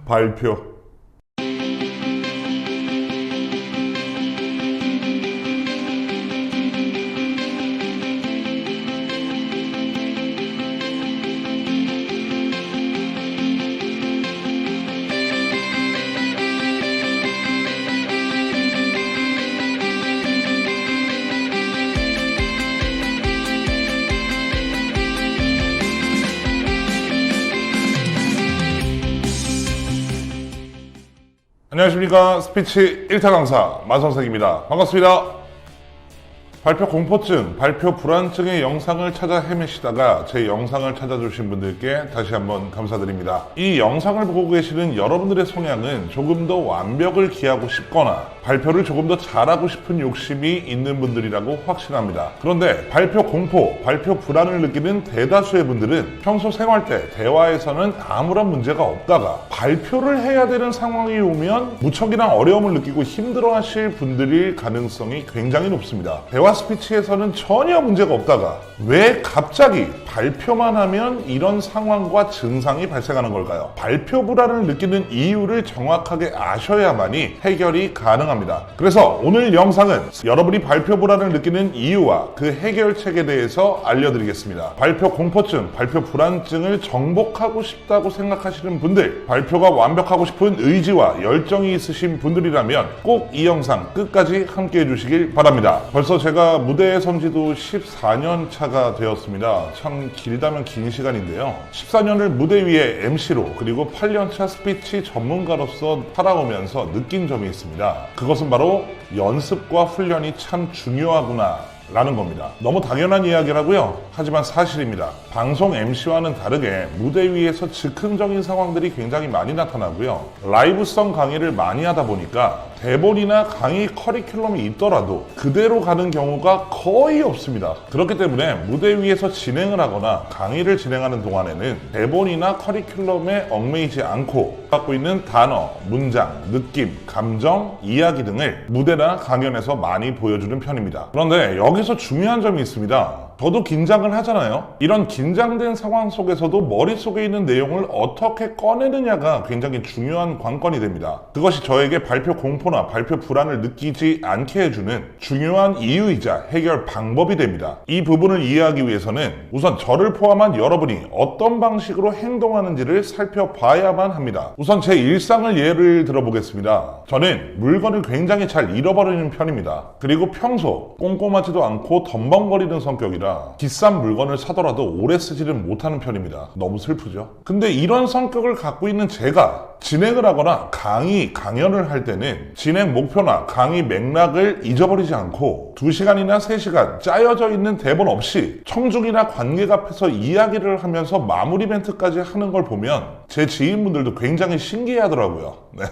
발표. 안녕하십니까. 스피치 1타 강사 만선생입니다. 반갑습니다. 발표 공포증, 발표 불안증의 영상을 찾아 헤매시다가 제 영상을 찾아주신 분들께 다시 한번 감사드립니다. 이 영상을 보고 계시는 여러분들의 성향은 조금 더 완벽을 기하고 싶거나 발표를 조금 더 잘하고 싶은 욕심이 있는 분들이라고 확신합니다. 그런데 발표 공포, 발표 불안을 느끼는 대다수의 분들은 평소 생활 때 대화에서는 아무런 문제가 없다가 발표를 해야 되는 상황이 오면 무척이나 어려움을 느끼고 힘들어하실 분들일 가능성이 굉장히 높습니다. 대화 스피치에서는 전혀 문제가 없다가 왜 갑자기 발표만 하면 이런 상황과 증상이 발생하는 걸까요? 발표 불안을 느끼는 이유를 정확하게 아셔야만이 해결이 가능합니다. 그래서 오늘 영상은 여러분이 발표 불안을 느끼는 이유와 그 해결책에 대해서 알려드리겠습니다. 발표 공포증, 발표 불안증을 정복하고 싶다고 생각하시는 분들, 발표가 완벽하고 싶은 의지와 열정이 있으신 분들이라면 꼭 이 영상 끝까지 함께 해주시길 바랍니다. 벌써 제가 무대에 선 지도 14년 차가 되었습니다. 참 길다면 긴 시간인데요. 14년을 무대 위에 MC로 그리고 8년 차 스피치 전문가로서 살아오면서 느낀 점이 있습니다. 그것은 바로 연습과 훈련이 참 중요하구나 라는 겁니다. 너무 당연한 이야기라고요? 하지만 사실입니다. 방송 MC와는 다르게 무대 위에서 즉흥적인 상황들이 굉장히 많이 나타나고요. 라이브성 강의를 많이 하다 보니까 대본이나 강의 커리큘럼이 있더라도 그대로 가는 경우가 거의 없습니다. 그렇기 때문에 무대 위에서 진행을 하거나 강의를 진행하는 동안에는 대본이나 커리큘럼에 얽매이지 않고 갖고 있는 단어, 문장, 느낌, 감정, 이야기 등을 무대나 강연에서 많이 보여주는 편입니다. 그런데 여기서 중요한 점이 있습니다. 저도 긴장을 하잖아요. 이런 긴장된 상황 속에서도 머릿속에 있는 내용을 어떻게 꺼내느냐가 굉장히 중요한 관건이 됩니다. 그것이 저에게 발표 공포나 발표 불안을 느끼지 않게 해주는 중요한 이유이자 해결 방법이 됩니다. 이 부분을 이해하기 위해서는 우선 저를 포함한 여러분이 어떤 방식으로 행동하는지를 살펴봐야만 합니다. 우선 제 일상을 예를 들어보겠습니다. 저는 물건을 굉장히 잘 잃어버리는 편입니다. 그리고 평소 꼼꼼하지도 않고 덤벙거리는 성격이라 비싼 물건을 사더라도 오래 쓰지는 못하는 편입니다. 너무 슬프죠? 근데 이런 성격을 갖고 있는 제가 진행을 하거나 강연을 할 때는 진행 목표나 강의 맥락을 잊어버리지 않고 2시간이나 3시간 짜여져 있는 대본 없이 청중이나 관객 앞에서 이야기를 하면서 마무리 멘트까지 하는 걸 보면 제 지인분들도 굉장히 신기해하더라고요. 네.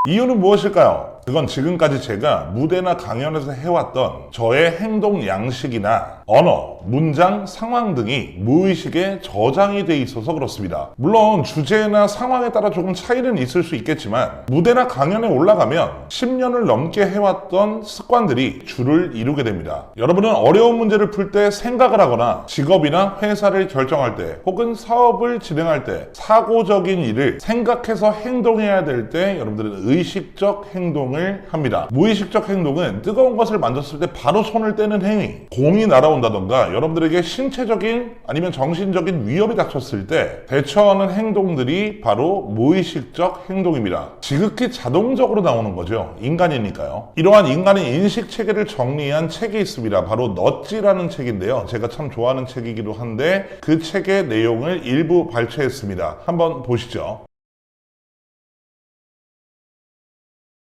이유는 무엇일까요? 그건 지금까지 제가 무대나 강연에서 해왔던 저의 행동 양식이나 언어, 문장, 상황 등이 무의식에 저장이 돼 있어서 그렇습니다. 물론 주제나 상황에 따라 조금 차이는 있을 수 있겠지만 무대나 강연에 올라가면 10년을 넘게 해왔던 습관들이 줄을 이루게 됩니다. 여러분은 어려운 문제를 풀 때 생각을 하거나 직업이나 회사를 결정할 때 혹은 사업을 진행할 때 사고적인 일을 생각해서 행동해야 될 때 여러분들은 의식적 행동을 합니다. 무의식적 행동은 뜨거운 것을 만졌을 때 바로 손을 떼는 행위, 공이 날아온다던가 여러분들에게 신체적인 아니면 정신적인 위협이 닥쳤을 때 대처하는 행동들이 바로 무의식적 행동입니다. 지극히 자동적으로 나오는 거죠. 인간이니까요. 이러한 인간의 인식 체계를 정리한 책이 있습니다. 바로 넛지라는 책인데요. 제가 참 좋아하는 책이기도 한데 그 책의 내용을 일부 발췌했습니다. 한번 보시죠.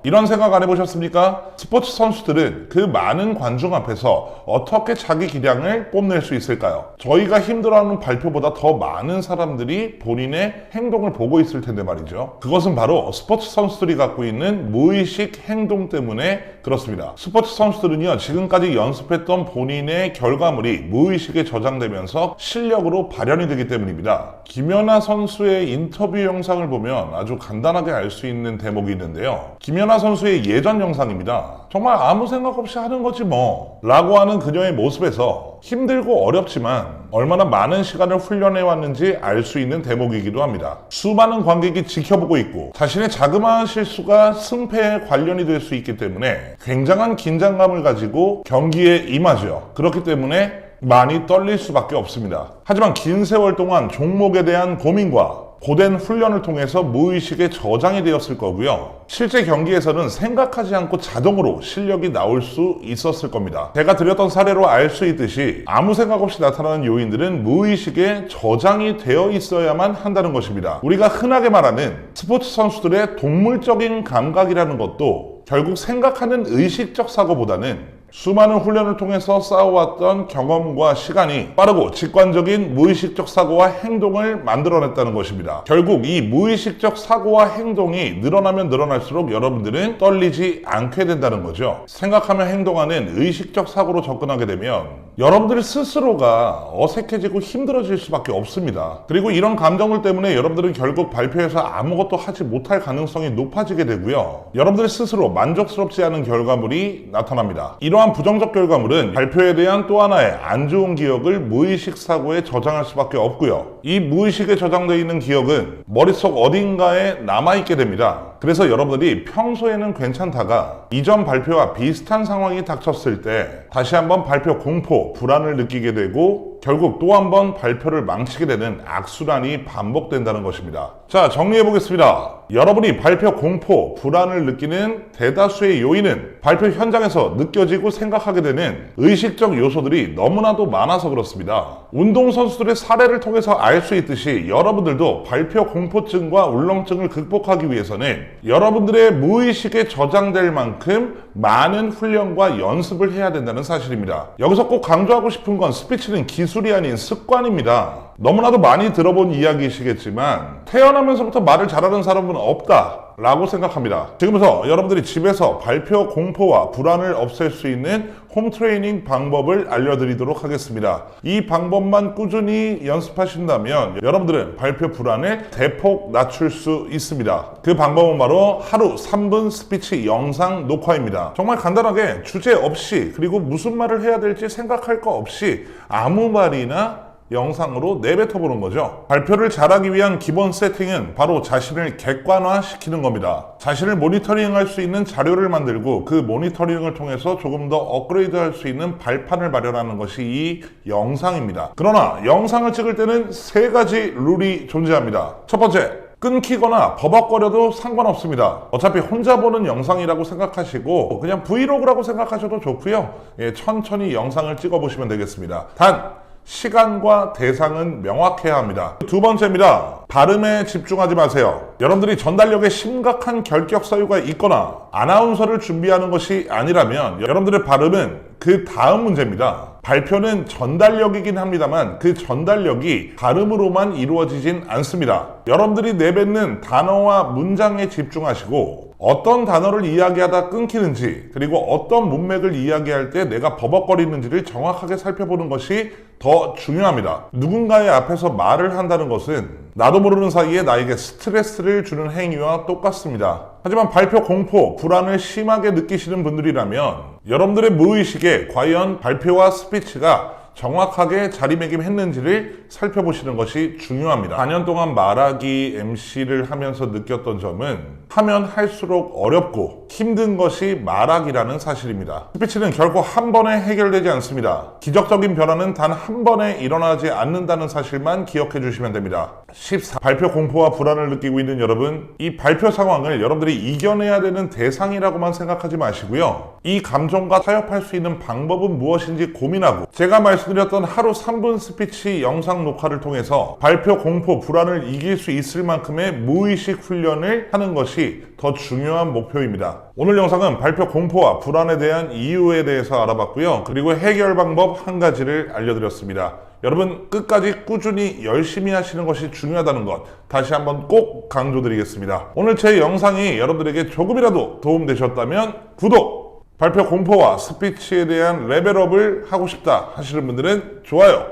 이런 생각 안 해보셨습니까? 스포츠 선수들은 그 많은 관중 앞에서 어떻게 자기 기량을 뽐낼 수 있을까요? 저희가 힘들어하는 발표보다 더 많은 사람들이 본인의 행동을 보고 있을 텐데 말이죠. 그것은 바로 스포츠 선수들이 갖고 있는 무의식 행동 때문에 그렇습니다. 스포츠 선수들은요, 지금까지 연습했던 본인의 결과물이 무의식에 저장되면서 실력으로 발현이 되기 때문입니다. 김연아 선수의 인터뷰 영상을 보면 아주 간단하게 알 수 있는 대목이 있는데요. 김연아 이나 선수의 예전 영상입니다. 정말 아무 생각 없이 하는 거지 뭐 라고 하는 그녀의 모습에서 힘들고 어렵지만 얼마나 많은 시간을 훈련해 왔는지 알 수 있는 대목이기도 합니다. 수많은 관객이 지켜보고 있고 자신의 자그마한 실수가 승패에 관련이 될 수 있기 때문에 굉장한 긴장감을 가지고 경기에 임하죠. 그렇기 때문에 많이 떨릴 수밖에 없습니다. 하지만 긴 세월 동안 종목에 대한 고민과 고된 훈련을 통해서 무의식에 저장이 되었을 거고요. 실제 경기에서는 생각하지 않고 자동으로 실력이 나올 수 있었을 겁니다. 제가 드렸던 사례로 알 수 있듯이 아무 생각 없이 나타나는 요인들은 무의식에 저장이 되어 있어야만 한다는 것입니다. 우리가 흔하게 말하는 스포츠 선수들의 동물적인 감각이라는 것도 결국 생각하는 의식적 사고보다는 수많은 훈련을 통해서 쌓아왔던 경험과 시간이 빠르고 직관적인 무의식적 사고와 행동을 만들어냈다는 것입니다. 결국 이 무의식적 사고와 행동이 늘어나면 늘어날수록 여러분들은 떨리지 않게 된다는 거죠. 생각하며 행동하는 의식적 사고로 접근하게 되면 여러분들 스스로가 어색해지고 힘들어질 수밖에 없습니다. 그리고 이런 감정들 때문에 여러분들은 결국 발표에서 아무것도 하지 못할 가능성이 높아지게 되고요. 여러분들 스스로 만족스럽지 않은 결과물이 나타납니다. 이러한 부정적 결과물은 발표에 대한 또 하나의 안 좋은 기억을 무의식 사고에 저장할 수밖에 없고요. 이 무의식에 저장되어 있는 기억은 머릿속 어딘가에 남아있게 됩니다. 그래서 여러분들이 평소에는 괜찮다가 이전 발표와 비슷한 상황이 닥쳤을 때 다시 한번 발표 공포, 불안을 느끼게 되고 결국 또 한 번 발표를 망치게 되는 악순환이 반복된다는 것입니다. 자, 정리해 보겠습니다. 여러분이 발표 공포, 불안을 느끼는 대다수의 요인은 발표 현장에서 느껴지고 생각하게 되는 의식적 요소들이 너무나도 많아서 그렇습니다. 운동선수들의 사례를 통해서 알 수 있듯이 여러분들도 발표 공포증과 울렁증을 극복하기 위해서는 여러분들의 무의식에 저장될 만큼 많은 훈련과 연습을 해야 된다는 사실입니다. 여기서 꼭 강조하고 싶은 건 스피치는 기술이 아닌 습관입니다. 너무나도 많이 들어본 이야기이시겠지만 태어나면서부터 말을 잘하는 사람은 없다 라고 생각합니다. 지금부터 여러분들이 집에서 발표 공포와 불안을 없앨 수 있는 홈트레이닝 방법을 알려드리도록 하겠습니다. 이 방법만 꾸준히 연습하신다면 여러분들은 발표 불안을 대폭 낮출 수 있습니다. 그 방법은 바로 하루 3분 스피치 영상 녹화입니다. 정말 간단하게 주제 없이 그리고 무슨 말을 해야 될지 생각할 거 없이 아무 말이나 영상으로 내뱉어보는 거죠. 발표를 잘하기 위한 기본 세팅은 바로 자신을 객관화시키는 겁니다. 자신을 모니터링할 수 있는 자료를 만들고 그 모니터링을 통해서 조금 더 업그레이드할 수 있는 발판을 마련하는 것이 이 영상입니다. 그러나 영상을 찍을 때는 3가지 룰이 존재합니다. 첫 번째, 끊기거나 버벅거려도 상관없습니다. 어차피 혼자 보는 영상이라고 생각하시고 그냥 브이로그라고 생각하셔도 좋고요. 천천히 영상을 찍어보시면 되겠습니다. 단 시간과 대상은 명확해야 합니다. 두 번째입니다. 발음에 집중하지 마세요. 여러분들이 전달력에 심각한 결격 사유가 있거나 아나운서를 준비하는 것이 아니라면 여러분들의 발음은 그 다음 문제입니다. 발표는 전달력이긴 합니다만 그 전달력이 발음으로만 이루어지진 않습니다. 여러분들이 내뱉는 단어와 문장에 집중하시고 어떤 단어를 이야기하다 끊기는지 그리고 어떤 문맥을 이야기할 때 내가 버벅거리는지를 정확하게 살펴보는 것이 더 중요합니다. 누군가의 앞에서 말을 한다는 것은 나도 모르는 사이에 나에게 스트레스를 주는 행위와 똑같습니다. 하지만 발표 공포, 불안을 심하게 느끼시는 분들이라면 여러분들의 무의식에 과연 발표와 스피치가 정확하게 자리매김했는지를 살펴보시는 것이 중요합니다. 4년 동안 말하기 MC를 하면서 느꼈던 점은 하면 할수록 어렵고 힘든 것이 말하기라는 사실입니다. 스피치는 결코 한 번에 해결되지 않습니다. 기적적인 변화는 단 한 번에 일어나지 않는다는 사실만 기억해 주시면 됩니다. 14. 발표 공포와 불안을 느끼고 있는 여러분, 이 발표 상황을 여러분들이 이겨내야 되는 대상이라고만 생각하지 마시고요. 이 감정과 타협할 수 있는 방법은 무엇인지 고민하고 제가 말씀드렸던 하루 3분 스피치 영상 녹화를 통해서 발표 공포, 불안을 이길 수 있을 만큼의 무의식 훈련을 하는 것이 더 중요한 목표입니다. 오늘 영상은 발표 공포와 불안에 대한 이유에 대해서 알아봤고요. 그리고 해결 방법 한 가지를 알려드렸습니다. 여러분 끝까지 꾸준히 열심히 하시는 것이 중요하다는 것 다시 한번 꼭 강조드리겠습니다. 오늘 제 영상이 여러분들에게 조금이라도 도움되셨다면 구독! 발표 공포와 스피치에 대한 레벨업을 하고 싶다 하시는 분들은 좋아요!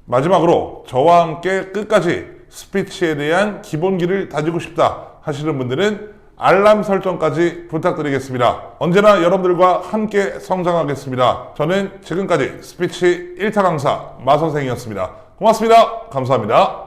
마지막으로 저와 함께 끝까지 스피치에 대한 기본기를 다지고 싶다 하시는 분들은 알람 설정까지 부탁드리겠습니다. 언제나 여러분들과 함께 성장하겠습니다. 저는 지금까지 스피치 1타 강사 마 선생이었습니다. 고맙습니다. 감사합니다.